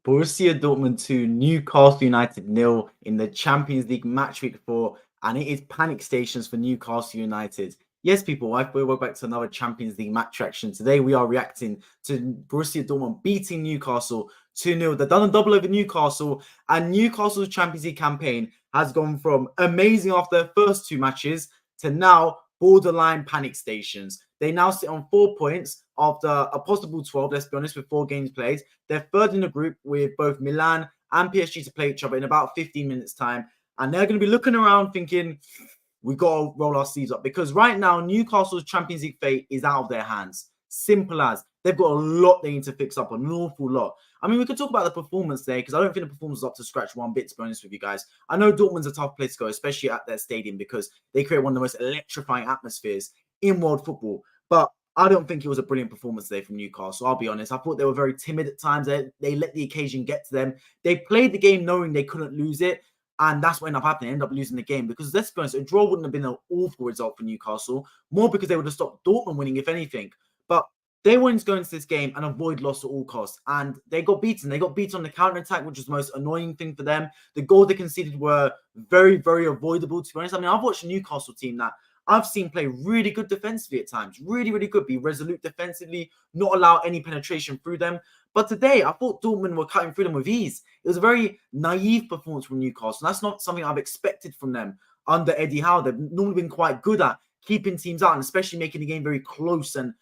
Borussia Dortmund 2, Newcastle United 0 in the Champions League match week 4, and it is panic stations for Newcastle United. Yes, people, we're back to another Champions League match action. Today we are reacting to Borussia Dortmund beating Newcastle 2-0. They've done a double over Newcastle, and Newcastle's Champions League campaign has gone from amazing after their first two matches to now borderline panic stations. They now sit on 4 points after a possible 12, let's be honest, with 4 games played. They're third in the group with both Milan and PSG to play each other in about 15 minutes' time. And they're going to be looking around thinking, we got to roll our sleeves up. Because right now, Newcastle's Champions League fate is out of their hands. Simple as. They've got a lot they need to fix up, an awful lot. I mean, we could talk about the performance there, because I don't think the performance was up to scratch one bit, to be honest with you guys. I know Dortmund's a tough place to go, especially at their stadium, because they create one of the most electrifying atmospheres in world football. But I don't think it was a brilliant performance today from Newcastle. I'll be honest. I thought they were very timid at times. They let the occasion get to them. They played the game knowing they couldn't lose it. And that's what ended up happening. They ended up losing the game. Because let's be honest, a draw wouldn't have been an awful result for Newcastle. More because they would have stopped Dortmund winning, if anything. But they wanted to go into this game and avoid loss at all costs. And they got beaten. They got beaten on the counter-attack, which was the most annoying thing for them. The goal they conceded were very, very avoidable, to be honest. I mean, I've watched a Newcastle team that I've seen play really good defensively at times. Really, really good. Be resolute defensively, not allow any penetration through them. But today, I thought Dortmund were cutting through them with ease. It was a very naive performance from Newcastle. That's not something I've expected from them under Eddie Howe. They've normally been quite good at keeping teams out and especially making the game very close and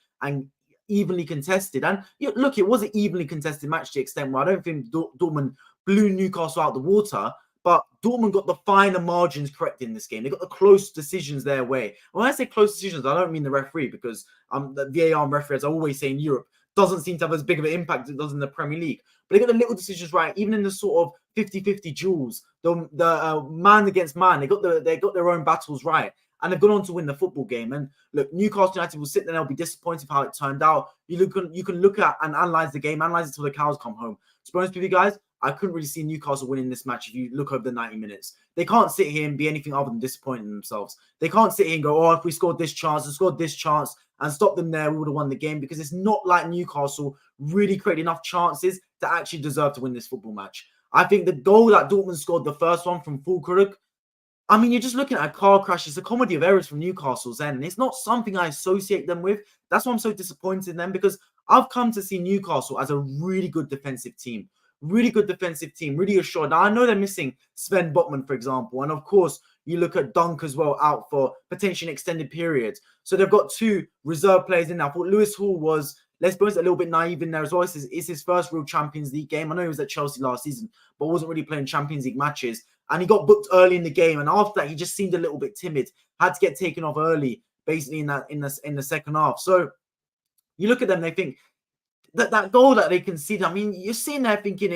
evenly contested. And look, it was an evenly contested match to the extent where I don't think Dortmund blew Newcastle out the water. But Dortmund got the finer margins correct in this game. They got the close decisions their way. And when I say close decisions, I don't mean the referee, because the VAR and referee, as I always say in Europe, doesn't seem to have as big of an impact as it does in the Premier League. But they got the little decisions right, even in the sort of 50-50 duels, the man against man. They got their own battles right. And they've gone on to win the football game. And look, Newcastle United will sit there and they'll be disappointed with how it turned out. You can look at and analyze the game, analyze it till the cows come home. To be honest with you guys, I couldn't really see Newcastle winning this match if you look over the 90 minutes. They can't sit here and be anything other than disappointing themselves. They can't sit here and go, oh, if we scored this chance and scored this chance and stopped them there, we would have won the game, because it's not like Newcastle really created enough chances to actually deserve to win this football match. I think the goal that Dortmund scored, the first one from Fullkrug, I mean, you're just looking at a car crash. It's a comedy of errors from Newcastle's end. And it's not something I associate them with. That's why I'm so disappointed in them, because I've come to see Newcastle as a really good defensive team. Really good defensive team, really assured. Now, I know they're missing Sven Botman, for example. And of course, you look at Dunk as well, out for potentially an extended period. So they've got 2 reserve players in there. I thought Lewis Hall was, let's be honest, a little bit naive in there as well. It's his first real Champions League game. I know he was at Chelsea last season, but wasn't really playing Champions League matches. And he got booked early in the game. And after that, he just seemed a little bit timid. Had to get taken off early, basically in the second half. So you look at them, they think, that goal that they conceded, I mean, you're sitting there thinking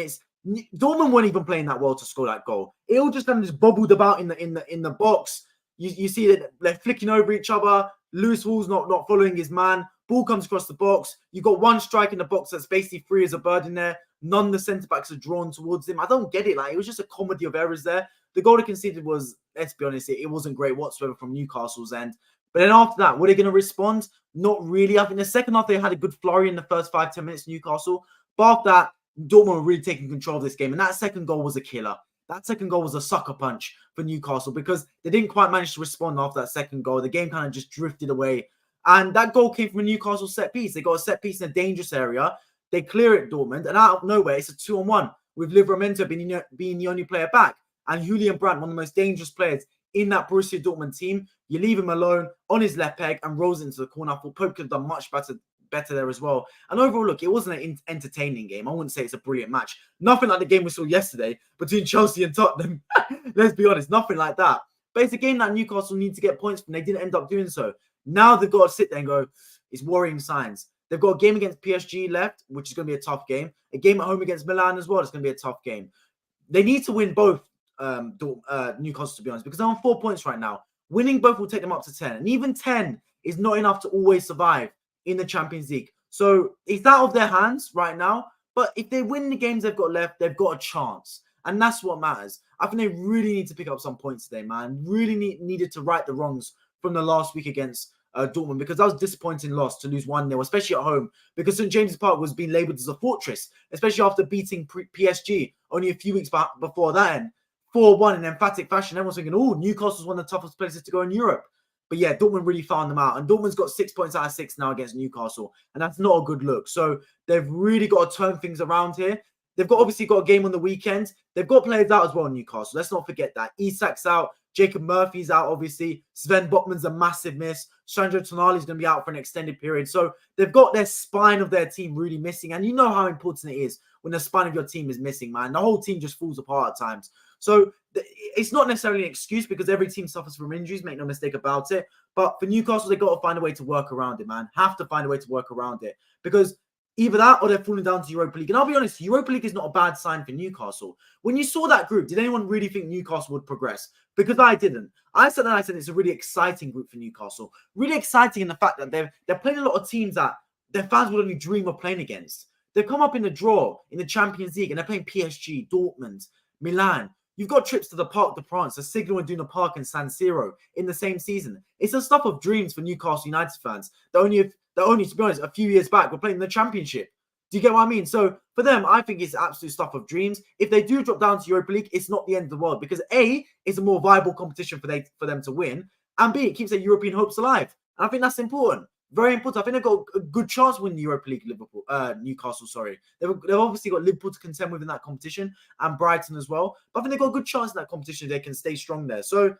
Dortmund weren't even playing that well to score that goal. It all just kind of just bobbled about in the box. You see that they're flicking over each other. Lewis Hall's not following his man. Ball comes across the box. You got one strike in the box that's basically free as a bird in there. None of the centre backs are drawn towards him. I don't get it. Like, it was just a comedy of errors there. The goal they conceded was, let's be honest, it wasn't great whatsoever from Newcastle's end. But then after that, were they going to respond? Not really. I think the second half, they had a good flurry in the first 5-10 minutes, Newcastle. But after that, Dortmund were really taking control of this game. And that second goal was a killer. That second goal was a sucker punch for Newcastle, because they didn't quite manage to respond after that second goal. The game kind of just drifted away. And that goal came from a Newcastle set piece. They got a set piece in a dangerous area. They clear it, Dortmund. And out of nowhere, it's a 2-on-1 with Livramento being the only player back. And Julian Brandt, one of the most dangerous players in that Borussia Dortmund team. You leave him alone on his left peg and rolls into the corner. I thought Pope could have done much better there as well. And overall, look, it wasn't an entertaining game. I wouldn't say it's a brilliant match. Nothing like the game we saw yesterday between Chelsea and Tottenham. Let's be honest, nothing like that. But it's a game that Newcastle need to get points from. They didn't end up doing so. Now they've got to sit there and go, it's worrying signs. They've got a game against PSG left, which is going to be a tough game. A game at home against Milan as well. It's going to be a tough game. They need to win both, Newcastle, to be honest, because they're on 4 points right now. Winning both will take them up to 10. And even 10 is not enough to always survive in the Champions League. So it's out of their hands right now. But if they win the games they've got left, they've got a chance. And that's what matters. I think they really need to pick up some points today, man. Really needed to right the wrongs from the last week against Dortmund, because that was a disappointing loss to lose 1-0, especially at home, because St. James's Park was being labelled as a fortress, especially after beating PSG only a few weeks before that, and 4-1 in emphatic fashion. Everyone's thinking, oh, Newcastle's one of the toughest places to go in Europe. But yeah, Dortmund really found them out. And Dortmund's got 6 points out of 6 now against Newcastle. And that's not a good look. So they've really got to turn things around here. They've obviously got a game on the weekend. They've got players out as well, Newcastle. Let's not forget that. Isak's out. Jacob Murphy's out, obviously. Sven Botman's a massive miss. Sandro Tonali's going to be out for an extended period. So they've got their spine of their team really missing. And you know how important it is when the spine of your team is missing, man. The whole team just falls apart at times. So it's not necessarily an excuse, because every team suffers from injuries, make no mistake about it. But for Newcastle, they've got to find a way to work around it, man. Have to find a way to work around it. Because either that or they're falling down to Europa League. And I'll be honest, Europa League is not a bad sign for Newcastle. When you saw that group, did anyone really think Newcastle would progress? Because I didn't. I said it's a really exciting group for Newcastle. Really exciting in the fact that they're playing a lot of teams that their fans would only dream of playing against. They've come up in the draw in the Champions League, and they're playing PSG, Dortmund, Milan. You've got trips to the Parc de France, the Signal Iduna Park and San Siro in the same season. It's the stuff of dreams for Newcastle United fans that only, to be honest, a few years back were playing the Championship. Do you get what I mean? So for them, I think it's absolute stuff of dreams. If they do drop down to Europa League, it's not the end of the world, because A, it's a more viable competition for them to win, and B, it keeps their European hopes alive. And I think that's important. Very important. I think they've got a good chance to win the Europa League. Newcastle, sorry. They've obviously got Liverpool to contend with in that competition, and Brighton as well. But I think they've got a good chance in that competition. They can stay strong there. So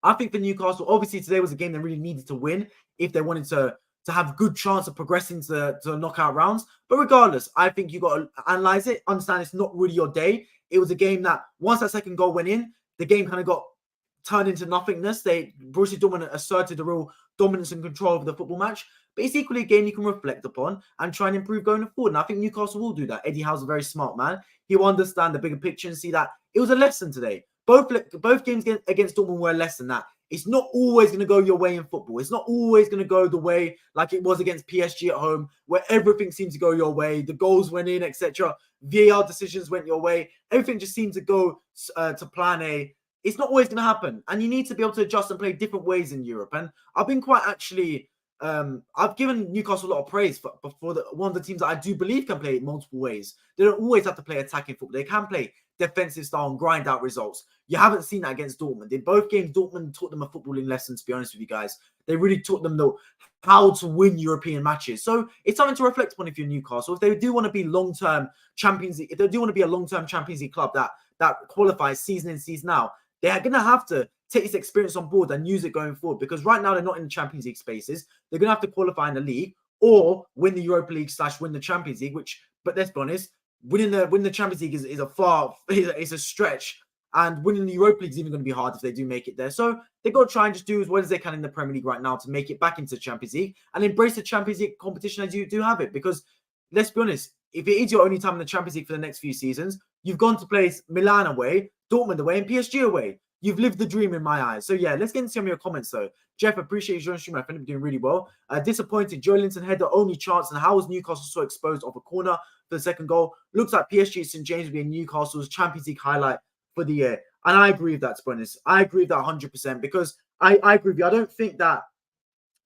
I think for Newcastle, obviously today was a game they really needed to win if they wanted to have a good chance of progressing to knockout rounds. But regardless, I think you got to analyze it, understand it's not really your day. It was a game that once that second goal went in, the game kind of got turned into nothingness. Borussia Dortmund asserted a real dominance and control over the football match. But it's equally a game you can reflect upon and try and improve going forward. And I think Newcastle will do that. Eddie Howe's a very smart man. He will understand the bigger picture and see that it was a lesson today. Both games against Dortmund were a lesson that it's not always going to go your way in football. It's not always going to go the way like it was against PSG at home, where everything seemed to go your way. The goals went in, etc. VAR decisions went your way. Everything just seemed to go to plan A. It's not always going to happen. And you need to be able to adjust and play different ways in Europe. And I've been quite actually... I've given Newcastle a lot of praise for one of the teams that I do believe can play multiple ways. They don't always have to play attacking football. They can play defensive style and grind out results. You haven't seen that against Dortmund. In both games, Dortmund taught them a footballing lesson, to be honest with you guys. They really taught them how to win European matches. So it's something to reflect upon if you're Newcastle. If they do want to be long-term Champions League, if they do want to be a long-term Champions League club that qualifies season in, season out, they're going to have to take this experience on board and use it going forward, because right now they're not in the Champions League spaces. They're going to have to qualify in the league or win the Europa League / win the Champions League, but let's be honest, winning the Champions League is a stretch, and winning the Europa League is even going to be hard if they do make it there. So they've got to try and just do as well as they can in the Premier League right now to make it back into the Champions League and embrace the Champions League competition as you do have it, because let's be honest, if it is your only time in the Champions League for the next few seasons, you've gone to play Milan away, Dortmund away, and PSG away. You've lived the dream in my eyes. So yeah, let's get into some of your comments though. Jeff, appreciate you joining the stream. I think you're doing really well. Disappointed. Joe Linton had the only chance, and how was Newcastle so exposed off a corner for the second goal? Looks like PSG St. James will be Newcastle's Champions League highlight for the year. And I agree with that, to be honest. I agree with that 100%, because I agree with you. I don't think that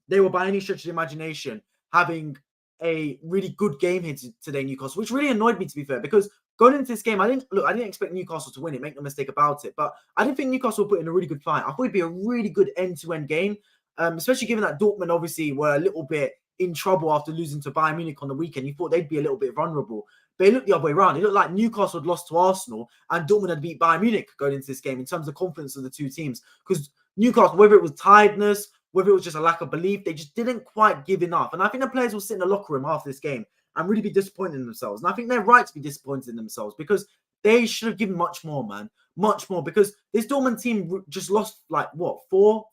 they were by any stretch of the imagination having a really good game here today, Newcastle, which really annoyed me, to be fair, because going into this game, I didn't expect Newcastle to win it, make no mistake about it, but I didn't think Newcastle would put in a really good fight. I thought it'd be a really good end-to-end game, especially given that Dortmund obviously were a little bit in trouble after losing to Bayern Munich on the weekend. You thought they'd be a little bit vulnerable, but it looked the other way around. It looked like Newcastle had lost to Arsenal and Dortmund had beat Bayern Munich going into this game in terms of confidence of the two teams, because Newcastle, whether it was tiredness, whether it was just a lack of belief, they just didn't quite give enough. And I think the players will sit in the locker room after this game and really be disappointed in themselves. And I think they're right to be disappointed in themselves, because they should have given much more, man. Much more, because this Dortmund team just lost, 4-5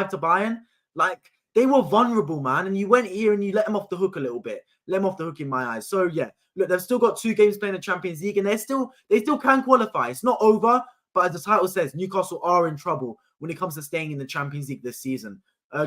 to Bayern. Like, they were vulnerable, man. And you went here and you let them off the hook a little bit. Let them off the hook in my eyes. So, yeah, look, they've still got 2 games playing the Champions League, and they still can qualify. It's not over, but as the title says, Newcastle are in trouble when it comes to staying in the Champions League this season.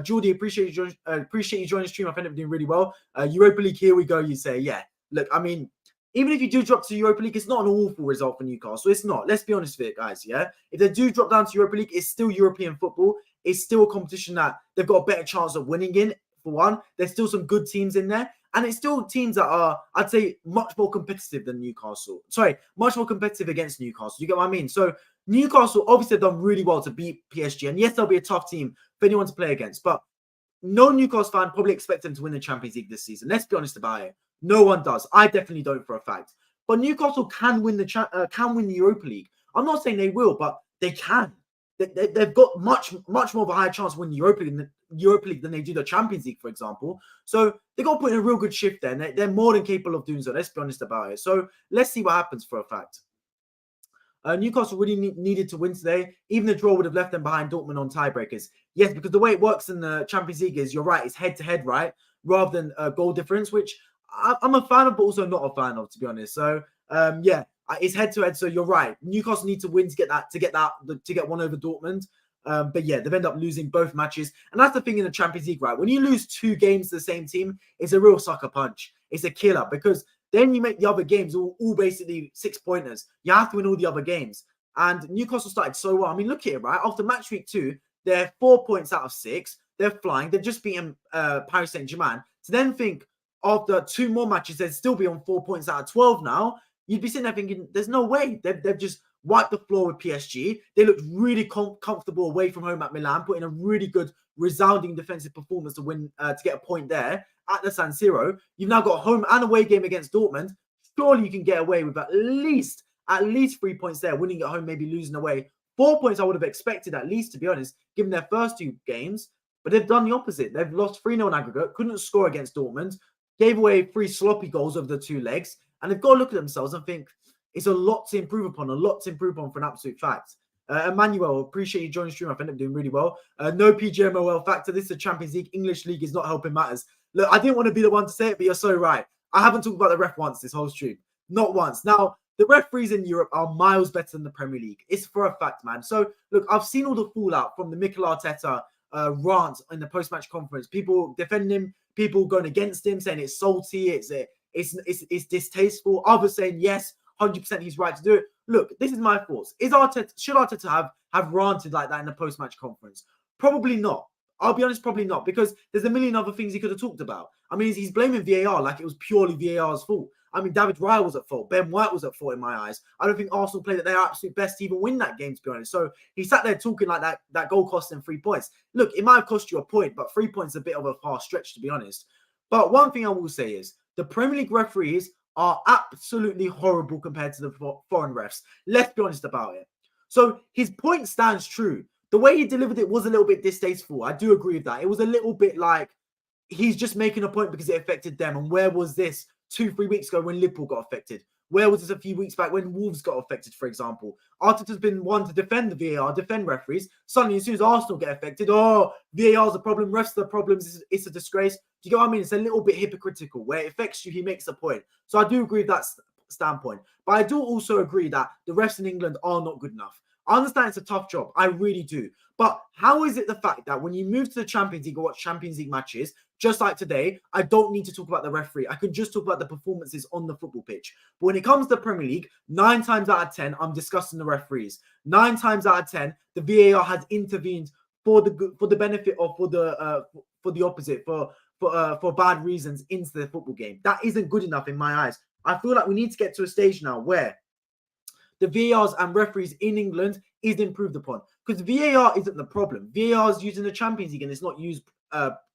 Jordy, appreciate you joining the stream. I think I'm doing really well. Europa League, here we go. You say, yeah. Look, I mean, even if you do drop to Europa League, it's not an awful result for Newcastle. It's not. Let's be honest with it, guys. Yeah, if they do drop down to Europa League, it's still European football. it's still a competition that they've got a better chance of winning in. For one, there's still some good teams in there. And it's still teams that are, I'd say, much more competitive than Newcastle. Sorry, much more competitive against Newcastle. You get what I mean? So Newcastle obviously have done really well to beat PSG. And yes, they'll be a tough team for anyone to play against. But no Newcastle fan probably expect them to win the Champions League this season. Let's be honest about it. No one does. I definitely don't for a fact. But Newcastle can win the Europa League. I'm not saying they will, but they can. They've got much more of a higher chance of winning Europa League than they do the Champions League, for example. So they got to put in a real good shift there. And they're more than capable of doing so. Let's be honest about it. So let's see what happens for a fact. Newcastle really needed to win today. Even the draw would have left them behind Dortmund on tiebreakers. Yes, because the way it works in the Champions League is, you're right, it's head-to-head, right? Rather than goal difference, which I'm a fan of, but also not a fan of, to be honest. So, yeah, it's head-to-head. So you're right. Newcastle need to win to get one over Dortmund. But yeah, they've ended up losing both matches. And that's the thing in the Champions League, right? When you lose 2 games to the same team, it's a real sucker punch. It's a killer, because then you make the other games all basically 6-pointers. You have to win all the other games. And Newcastle started so well. I mean, look at it, right? After match week 2, they're 4 points out of 6. They're flying. They've just beaten Paris Saint-Germain. To then think after 2 more matches, they'd still be on 4 points out of 12 now. You'd be sitting there thinking, there's no way. They've just wiped the floor with PSG. They looked really comfortable away from home at Milan, putting a really good, resounding defensive performance to win, to get a point there at the San Siro. You've now got a home and away game against Dortmund. Surely you can get away with at least 3 points there, winning at home, maybe losing away. 4 points I would have expected at least, to be honest, given their first 2 games. But they've done the opposite. They've lost 3-0 in aggregate, couldn't score against Dortmund, gave away 3 sloppy goals over the 2 legs. And they've got to look at themselves and think, it's a lot to improve upon for an absolute fact. Emmanuel, appreciate you joining the stream. I think I'm doing really well. No PGMOL factor. This is the Champions League. English League is not helping matters. Look, I didn't want to be the one to say it, but you're so right. I haven't talked about the ref once this whole stream. Not once. Now, the referees in Europe are miles better than the Premier League. It's for a fact, man. So, look, I've seen all the fallout from the Mikel Arteta rant in the post-match conference. People defending him, people going against him, saying it's salty, it's distasteful. Others saying, yes, 100% he's right to do it. Look, this is my thoughts. Should Arteta have ranted like that in the post-match conference? Probably not. I'll be honest, probably not, because there's a million other things he could have talked about. I mean, he's blaming VAR like it was purely VAR's fault. I mean, David Raya was at fault. Ben White was at fault in my eyes. I don't think Arsenal played at their absolute best to even win that game, to be honest. So he sat there talking like that goal cost him 3 points. Look, it might have cost you a point, but 3 points is a bit of a far stretch, to be honest. But one thing I will say is the Premier League referees are absolutely horrible compared to the foreign refs. Let's be honest about it. So his point stands true. The way he delivered it was a little bit distasteful. I do agree with that. It was a little bit like he's just making a point because it affected them. And where was this 2-3 weeks ago when Liverpool got affected? Where was this a few weeks back when Wolves got affected, for example? Arteta's been one to defend the VAR, defend referees. Suddenly, as soon as Arsenal get affected, VAR's a problem, refs are the problems, it's a disgrace. Do you get what I mean? It's a little bit hypocritical. Where it affects you, he makes a point. So I do agree with that standpoint. But I do also agree that the refs in England are not good enough. I understand it's a tough job. I really do. But how is it the fact that when you move to the Champions League or watch Champions League matches, just like today, I don't need to talk about the referee. I can just talk about the performances on the football pitch. But when it comes to the Premier League, 9 times out of 10, I'm discussing the referees. 9 times out of 10, the VAR has intervened for the benefit or for the opposite, for bad reasons into the football game. That isn't good enough in my eyes. I feel like we need to get to a stage now where the VARs and referees in England is improved upon. Because VAR isn't the problem. VAR is used in the Champions League and it's not used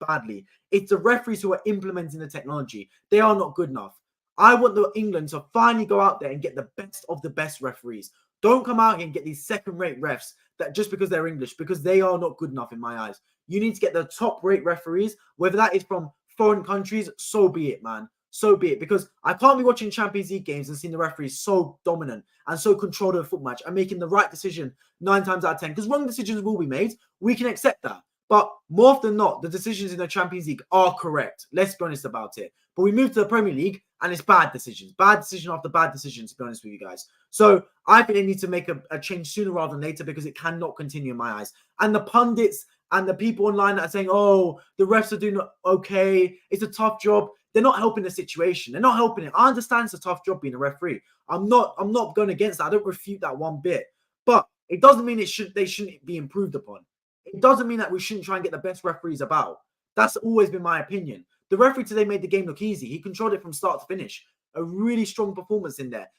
badly. It's the referees who are implementing the technology. They are not good enough. I want the England to finally go out there and get the best of the best referees. Don't come out here and get these second-rate refs that just because they're English, because they are not good enough in my eyes. You need to get the top-rate referees, whether that is from foreign countries, so be it, man. So be it, because I can't be watching Champions League games and seeing the referees so dominant and so controlled of a football match and making the right decision 9 times out of 10. Because wrong decisions will be made. We can accept that. But more often than not, the decisions in the Champions League are correct. Let's be honest about it. But we move to the Premier League and it's bad decisions. Bad decision after bad decision, to be honest with you guys. So I think they need to make a change sooner rather than later because it cannot continue in my eyes. And the pundits and the people online that are saying, oh, the refs are doing okay, it's a tough job. They're not helping the situation. They're not helping it. I understand it's a tough job being a referee. I'm not going against that. I don't refute that one bit. But it doesn't mean they shouldn't be improved upon. it doesn't mean that we shouldn't try and get the best referees about. That's always been my opinion. The referee today made the game look easy. He controlled it from start to finish. A really strong performance in there.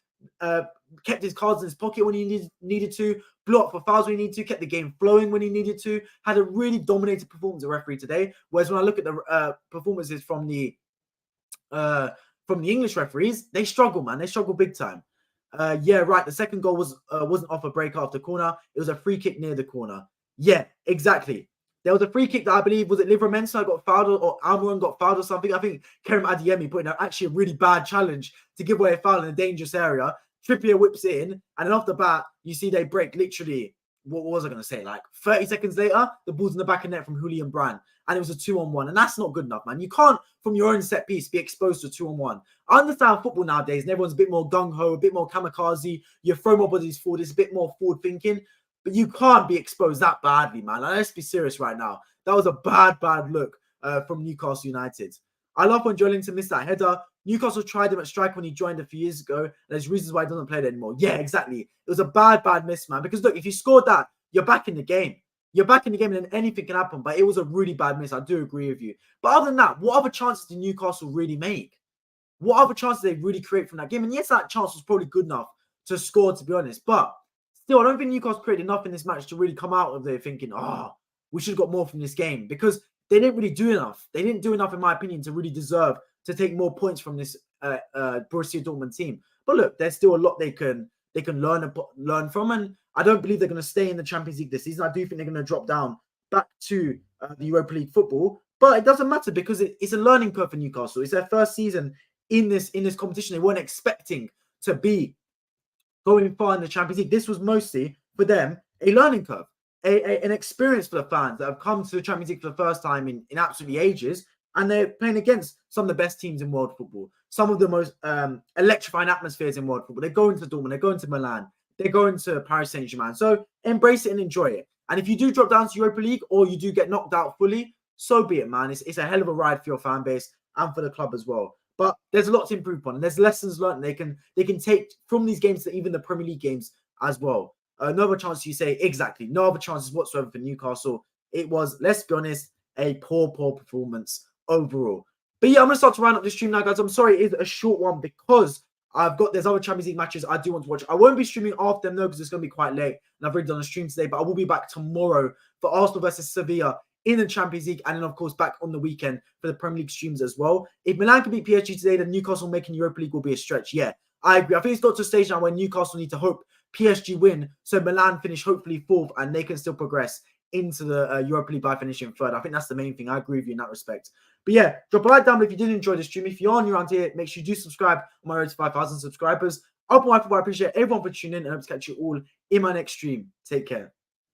Kept his cards in his pocket when he needed to, blew up for fouls when he needed to, kept the game flowing when he needed to, had a really dominated performance at referee today. Whereas when I look at the performances from the English referees, they struggle, man. They struggle big time. Yeah, right. The second goal wasn't off a break after corner. It was a free kick near the corner. Yeah, exactly. There was a free kick that I believe, was it Livramento got fouled or Almiron got fouled or something? I think Kerem Adeyemi put in actually a really bad challenge to give away a foul in a dangerous area. Trippier whips it in, and then off the bat, you see they break literally, what was I going to say, like 30 seconds later, the ball's in the back of net from Fullkrug and Brandt, and it was a 2-on-1, and that's not good enough, man. You can't, from your own set piece, be exposed to a 2-on-1. I understand football nowadays, and everyone's a bit more gung-ho, a bit more kamikaze, you throw more bodies forward, it's a bit more forward-thinking, but you can't be exposed that badly, man. Like, let's be serious right now. That was a bad look from Newcastle United. I love when Joelinton missed that header. Newcastle tried him at striker when he joined a few years ago, and there's reasons why he doesn't play it anymore. Yeah, exactly. It was a bad miss, man. Because look, if you scored that, you're back in the game. You're back in the game, and then anything can happen. But it was a really bad miss. I do agree with you. But other than that, what other chances did Newcastle really make? What other chances did they really create from that game? And yes, that chance was probably good enough to score, to be honest. But still, I don't think Newcastle created enough in this match to really come out of there thinking, we should have got more from this game. Because they didn't really do enough. They didn't do enough, in my opinion, to really deserve to take more points from this Borussia Dortmund team. But look, there's still a lot they can learn from, and I don't believe they're going to stay in the Champions League this season. I do think they're going to drop down back to the Europa League football, but it doesn't matter because it's a learning curve for Newcastle. It's their first season in this competition. They weren't expecting to be going far in the Champions League. This was mostly for them a learning curve. An experience for the fans that have come to the Champions League for the first time in absolutely ages, and they're playing against some of the best teams in world football, some of the most electrifying atmospheres in world football. They're going to Dortmund, they're going to Milan, they're going to Paris Saint-Germain. So embrace it and enjoy it. And if you do drop down to Europa League or you do get knocked out fully, so be it, man. It's a hell of a ride for your fan base and for the club as well. But there's a lot to improve on, and there's lessons learned they can take from these games to even the Premier League games as well. No other chance you say, exactly, no other chances whatsoever for Newcastle. It was, let's be honest, a poor performance overall. But yeah, I'm going to start to round up this stream now, guys. I'm sorry it is a short one because there's other Champions League matches I do want to watch. I won't be streaming after them though because it's going to be quite late, and I've already done a stream today, but I will be back tomorrow for Arsenal versus Sevilla in the Champions League, and then of course back on the weekend for the Premier League streams as well. If Milan can beat PSG today, then Newcastle making Europa League will be a stretch. Yeah, I agree. I think it's got to a stage now where Newcastle need to hope PSG win, so Milan finish hopefully fourth, and they can still progress into the Europa League by finishing third. I think that's the main thing. I agree with you in that respect. But yeah, drop a like down if you did enjoy the stream. If you are new around here, make sure you do subscribe on my road to 5,000 subscribers. Up my football, I appreciate everyone for tuning in, and I hope to catch you all in my next stream. Take care.